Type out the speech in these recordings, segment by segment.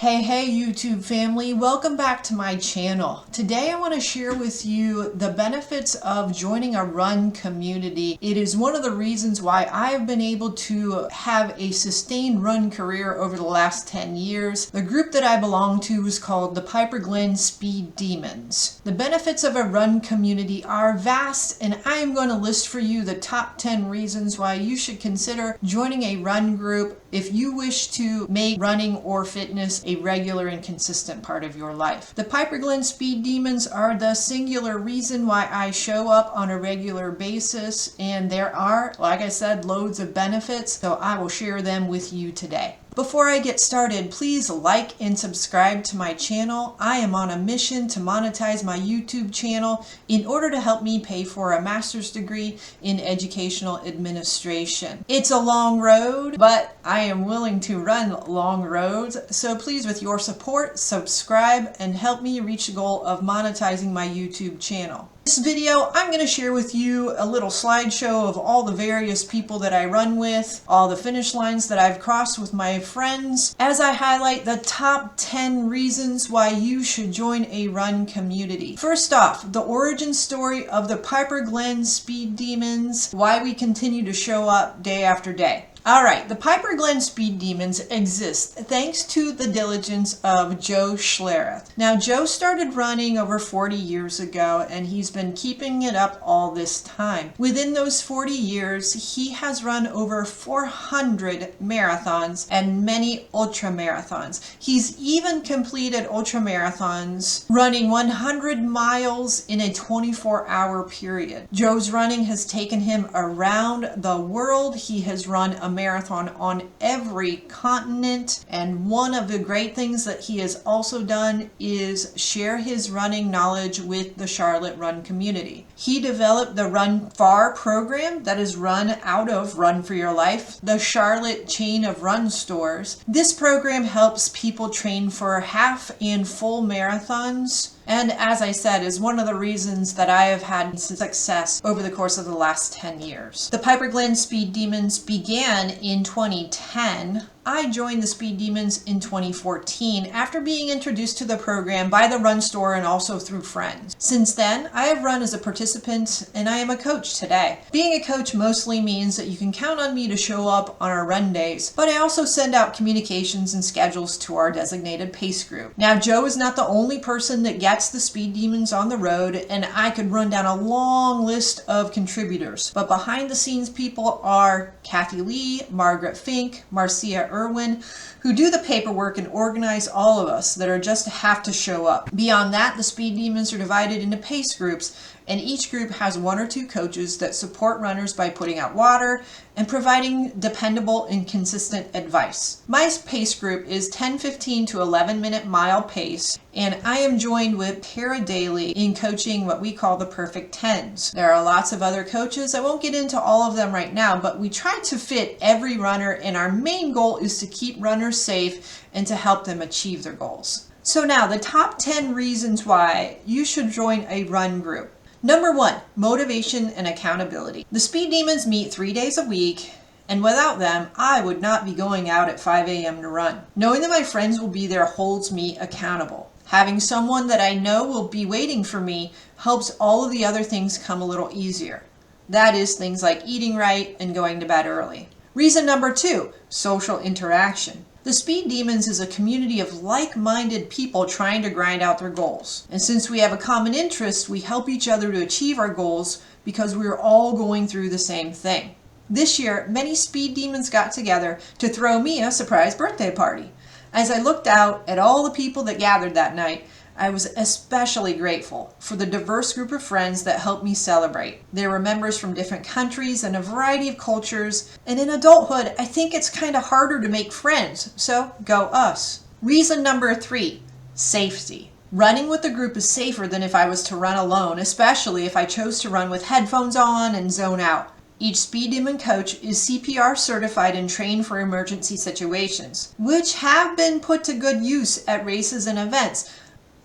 Hey YouTube family, welcome back to my channel. Today I want to share with you the benefits of joining a run community. It is one of the reasons why I have been able to have a sustained run career over the last 10 years. The group that I belong to is called the Piper Glen Speed Demons. The benefits of a run community are vast, and I am going to list for you the top 10 reasons why you should consider joining a run group if you wish to make running or fitness a regular and consistent part of your life. The Piper Glen Speed Demons are the singular reason why I show up on a regular basis, and there are, like I said, loads of benefits, so I will share them with you today. Before I get started, please like and subscribe to my channel. I am on a mission to monetize my YouTube channel in order to help me pay for a master's degree in educational administration. It's a long road, but I am willing to run long roads, so please, with your support, subscribe and help me reach the goal of monetizing my YouTube channel. This video, I'm going to share with you a little slideshow of all the various people that I run with, all the finish lines that I've crossed with my friends, as I highlight the top 10 reasons why you should join a run community. First off, the origin story of the Piper Glen Speed Demons, why we continue to show up day after day. Alright, the Piper Glen Speed Demons exist thanks to the diligence of Joe Schlereth. Now, Joe started running over 40 years ago, and he's been keeping it up all this time. Within those 40 years, he has run over 400 marathons and many ultra marathons. He's even completed ultra marathons, running 100 miles in a 24-hour period. Joe's running has taken him around the world. He has run a marathon on every continent, and one of the great things that he has also done is share his running knowledge with the Charlotte run community. He developed the Run Far program that is run out of Run for Your Life, the Charlotte chain of run stores. This program helps people train for half and full marathons, and as I said, is one of the reasons that I have had success over the course of the last 10 years. The Piper Glen Speed Demons began in 2010. I joined the Speed Demons in 2014 after being introduced to the program by the run store and also through friends. Since then, I have run as a participant and I am a coach today. Being a coach mostly means that you can count on me to show up on our run days, but I also send out communications and schedules to our designated pace group. Now, Joe is not the only person that gets the Speed Demons on the road, and I could run down a long list of contributors, but behind the scenes people are Kathy Lee, Margaret Fink, Marcia Irwin, who do the paperwork and organize all of us that are just have to show up. Beyond that, the Speed Demons are divided into pace groups, and each group has one or two coaches that support runners by putting out water and providing dependable and consistent advice. My pace group is 10-15 to 11-minute mile pace, and I am joined with Tara Daly in coaching what we call the perfect tens. There are lots of other coaches. I won't get into all of them right now, but we try to fit every runner, and our main goal is to keep runners safe and to help them achieve their goals. So now, the top 10 reasons why you should join a run group. Number 1, motivation and accountability. The Speed Demons meet 3 days a week, and without them, I would not be going out at 5 a.m. to run. Knowing that my friends will be there holds me accountable. Having someone that I know will be waiting for me helps all of the other things come a little easier. That is things like eating right and going to bed early. Reason number 2, social interaction. The Speed Demons is a community of like-minded people trying to grind out their goals. And since we have a common interest, we help each other to achieve our goals because we're all going through the same thing. This year, many Speed Demons got together to throw me a surprise birthday party. As I looked out at all the people that gathered that night, I was especially grateful for the diverse group of friends that helped me celebrate. There were members from different countries and a variety of cultures, and in adulthood, I think it's kind of harder to make friends, so go us. Reason number 3, safety. Running with a group is safer than if I was to run alone, especially if I chose to run with headphones on and zone out. Each Speed Demon coach is CPR certified and trained for emergency situations, which have been put to good use at races and events.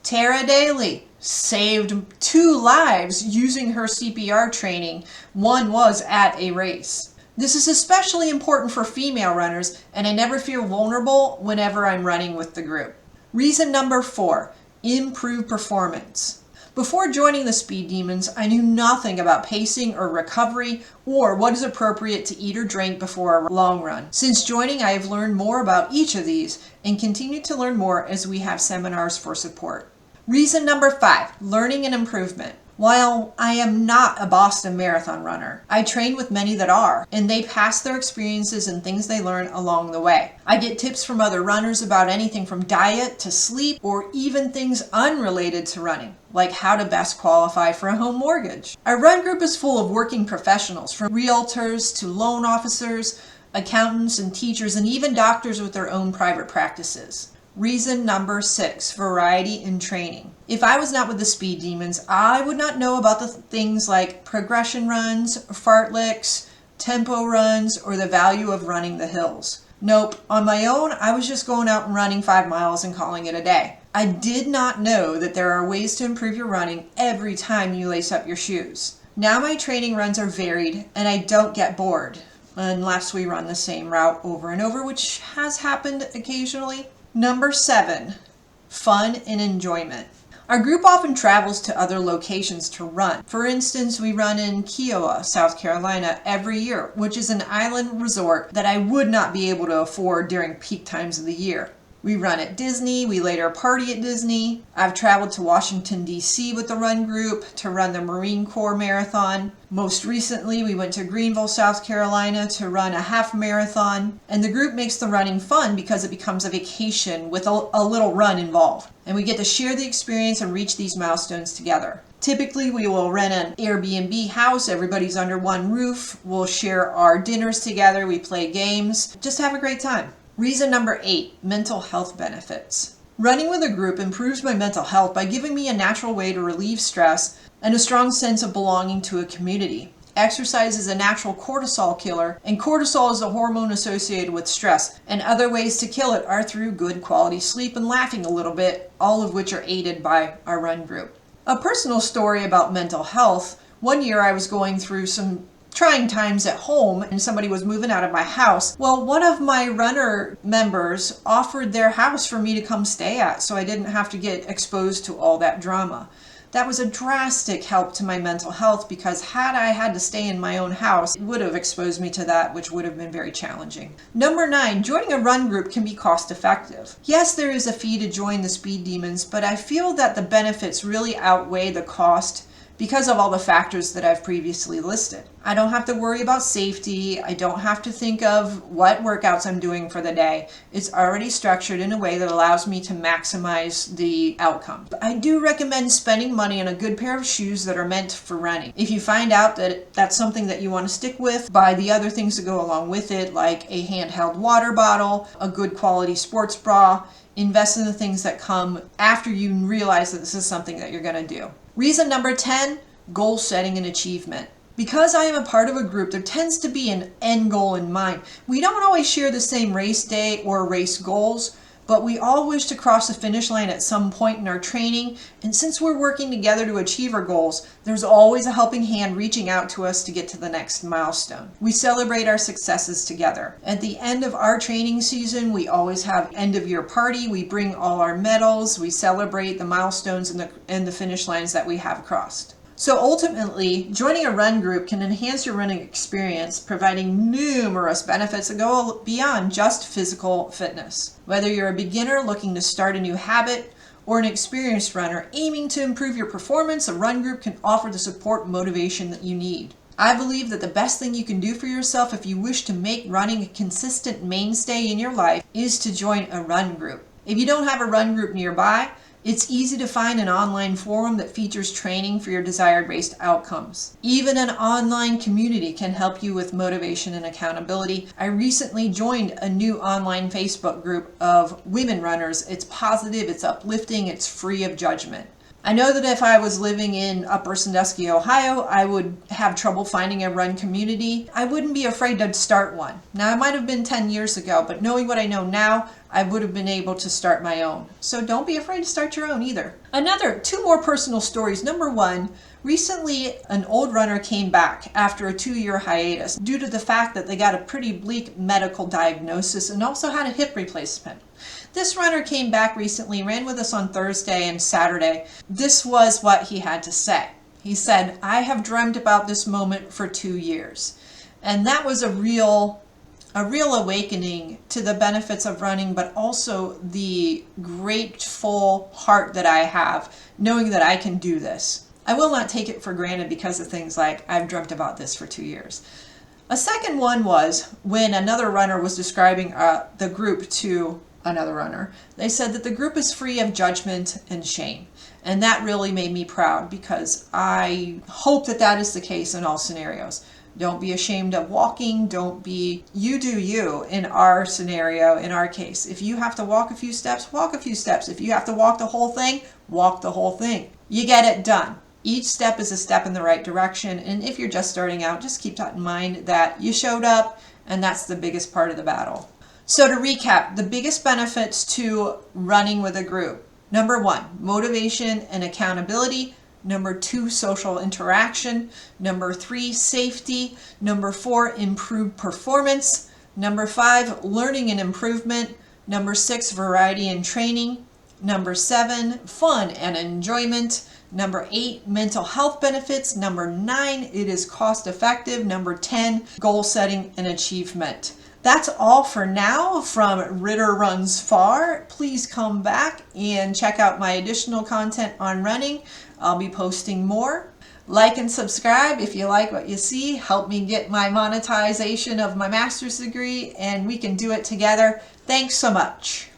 Tara Daly saved 2 lives using her CPR training. One was at a race. This is especially important for female runners, and I never feel vulnerable whenever I'm running with the group. Reason number 4, improve performance. Before joining the Speed Demons, I knew nothing about pacing or recovery or what is appropriate to eat or drink before a long run. Since joining, I have learned more about each of these and continue to learn more as we have seminars for support. Reason number 5, learning and improvement. While I am not a Boston Marathon runner, I train with many that are, and they pass their experiences and things they learn along the way. I get tips from other runners about anything from diet to sleep or even things unrelated to running, like how to best qualify for a home mortgage. Our run group is full of working professionals, from realtors to loan officers, accountants and teachers, and even doctors with their own private practices. Reason number 6, variety in training. If I was not with the Speed Demons, I would not know about the things like progression runs, fartleks, tempo runs, or the value of running the hills. Nope, on my own, I was just going out and running 5 miles and calling it a day. I did not know that there are ways to improve your running every time you lace up your shoes. Now my training runs are varied and I don't get bored unless we run the same route over and over, which has happened occasionally. Number 7, fun and enjoyment. Our group often travels to other locations to run. For instance, we run in Kiowa, South Carolina every year, which is an island resort that I would not be able to afford during peak times of the year. We run at Disney, we later party at Disney. I've traveled to Washington, D.C. with the run group to run the Marine Corps Marathon. Most recently, we went to Greenville, South Carolina to run a half marathon. And the group makes the running fun because it becomes a vacation with a little run involved. And we get to share the experience and reach these milestones together. Typically, we will rent an Airbnb house. Everybody's under one roof. We'll share our dinners together. We play games. Just have a great time. Reason number 8, mental health benefits. Running with a group improves my mental health by giving me a natural way to relieve stress and a strong sense of belonging to a community. Exercise is a natural cortisol killer, and cortisol is a hormone associated with stress, and other ways to kill it are through good quality sleep and laughing a little bit, all of which are aided by our run group. A personal story about mental health. One year I was going through some trying times at home and somebody was moving out of my house. Well, one of my runner members offered their house for me to come stay at so I didn't have to get exposed to all that drama. That was a drastic help to my mental health because had I had to stay in my own house, it would have exposed me to that, which would have been very challenging. Number 9, joining a run group can be cost effective. Yes, there is a fee to join the Speed Demons, but I feel that the benefits really outweigh the cost because of all the factors that I've previously listed. I don't have to worry about safety. I don't have to think of what workouts I'm doing for the day. It's already structured in a way that allows me to maximize the outcome. I do recommend spending money on a good pair of shoes that are meant for running. If you find out that that's something that you want to stick with, buy the other things that go along with it, like a handheld water bottle, a good quality sports bra. Invest in the things that come after you realize that this is something that you're going to do. Reason number 10, goal setting and achievement. Because I am a part of a group, there tends to be an end goal in mind. We don't always share the same race day or race goals, but we all wish to cross the finish line at some point in our training. And since we're working together to achieve our goals, there's always a helping hand reaching out to us to get to the next milestone. We celebrate our successes together. At the end of our training season, we always have end of year party. We bring all our medals. We celebrate the milestones and the finish lines that we have crossed. So ultimately, joining a run group can enhance your running experience, providing numerous benefits that go beyond just physical fitness. Whether you're a beginner looking to start a new habit or an experienced runner aiming to improve your performance, a run group can offer the support and motivation that you need. I believe that the best thing you can do for yourself if you wish to make running a consistent mainstay in your life is to join a run group. If you don't have a run group nearby, it's easy to find an online forum that features training for your desired race outcomes. Even an online community can help you with motivation and accountability. I recently joined a new online Facebook group of women runners. It's positive, it's uplifting, it's free of judgment. I know that if I was living in Upper Sandusky, Ohio, I would have trouble finding a run community. I wouldn't be afraid to start one. Now, it might have been 10 years ago, but knowing what I know now, I would have been able to start my own. So don't be afraid to start your own either. Two more personal stories. Number 1, recently an old runner came back after a 2-year hiatus due to the fact that they got a pretty bleak medical diagnosis and also had a hip replacement. This runner came back recently, ran with us on Thursday and Saturday. This was what he had to say. He said, "I have dreamt about this moment for 2 years." And that was a real awakening to the benefits of running, but also the grateful heart that I have, knowing that I can do this. I will not take it for granted because of things like, I've dreamt about this for 2 years. A second one was when another runner was describing the group to another runner. They said that the group is free of judgment and shame. And that really made me proud, because I hope that that is the case in all scenarios. Don't be ashamed of walking. Don't be, you do you in our scenario, in our case. If you have to walk a few steps, walk a few steps. If you have to walk the whole thing, walk the whole thing. You get it done. Each step is a step in the right direction. And if you're just starting out, just keep that in mind, that you showed up, and that's the biggest part of the battle. So to recap, the biggest benefits to running with a group. Number 1, motivation and accountability. Number 2, social interaction. Number 3, safety. Number 4, improved performance. Number 5, learning and improvement. Number 6, variety and training. Number 7, fun and enjoyment. Number 8, mental health benefits. Number 9, it is cost effective. Number 10, goal setting and achievement. That's all for now from Ritter Runs Far. Please come back and check out my additional content on running. I'll be posting more. Like and subscribe if you like what you see. Help me get my monetization of my master's degree, and we can do it together. Thanks so much.